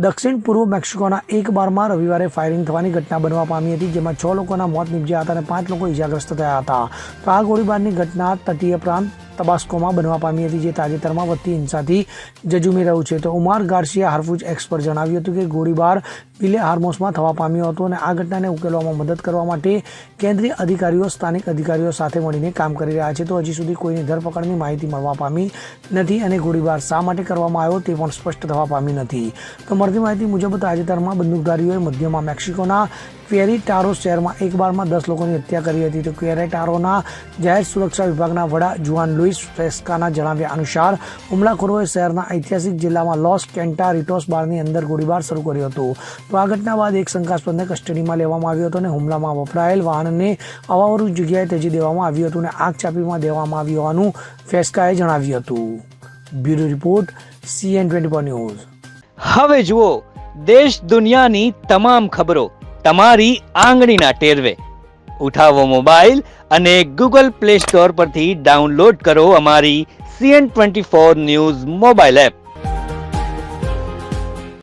દક્ષિણ પૂર્વ મેક્સિકોના એક બારમાં રવિવારે ફાયરિંગ થવાની ઘટના બનવા પામી હતી, જેમાં 6 લોકોના મોત નીપજ્યા હતા અને 5 લોકો ઇજાગ્રસ્ત થયા હતા. તો આ ગોળીબારની ઘટના તટીય પ્રાંત તબાસ્કોમાં બનવા પામી હતી, જે તાજેતરમાં વધતી હિંસાથી જજુમી રહ્યું છે. તો ઉમાર ગાર્સિયા હાર્ફુજ એક્સ પર જણાવ્યું હતું કે ગોળીબાર વિલે હાર્મોસમાં થવા પામ્યો હતો અને આ ઘટનાને ઉકેલવામાં મદદ કરવા માટે કેન્દ્રીય અધિકારીઓ સ્થાનિક અધિકારીઓ સાથે મળીને કામ કરી રહ્યા છે. તો હજી સુધી કોઈની ધરપકડની માહિતી મળવા પામી નથી અને ગોળીબાર શા માટે કરવામાં આવ્યો તે પણ સ્પષ્ટ થવા પામી નથી. તો મળતી માહિતી મુજબ તાજેતરમાં બંદૂકધારીઓએ મધ્યમાં મેક્સિકોના ક્વેરેટારો શહેરમાં એક બારમાં 10 લોકોની હત્યા કરી હતી. તો ક્વેરેટારોના જાહેર સુરક્ષા વિભાગના વડા જુઆન લુઇસ ફ્રેસ્કાના જણાવ્યા અનુસાર હુમલાખોરોએ શહેરના ઐતિહાસિક જિલ્લામાં લોસ કેન્ટારિટોસ બારની અંદર ગોળીબાર શરૂ કર્યો હતો. તો આ ઘટના બાદ એક શંકાસ્પદને કસ્ટડીમાં લેવામાં આવ્યો હતો અને હુમલામાં વપરાયેલ વાહનને અવાવરૂ જગ્યાએ ત્યજી દેવામાં આવ્યું હતું અને આગ ચાંપીમાં દેવામાં આવ્યું હોવાનું ફ્રેસ્કાએ જણાવ્યું હતું. Bureau report CN24 news. હવે જુઓ દેશ દુનિયાની તમામ ખબરો તમારી આંગળીના ટેરવે. ઉઠાવો મોબાઈલ અને Google Play Store પરથી ડાઉનલોડ કરો અમારી CN24 ન્યૂઝ મોબાઈલ એપ.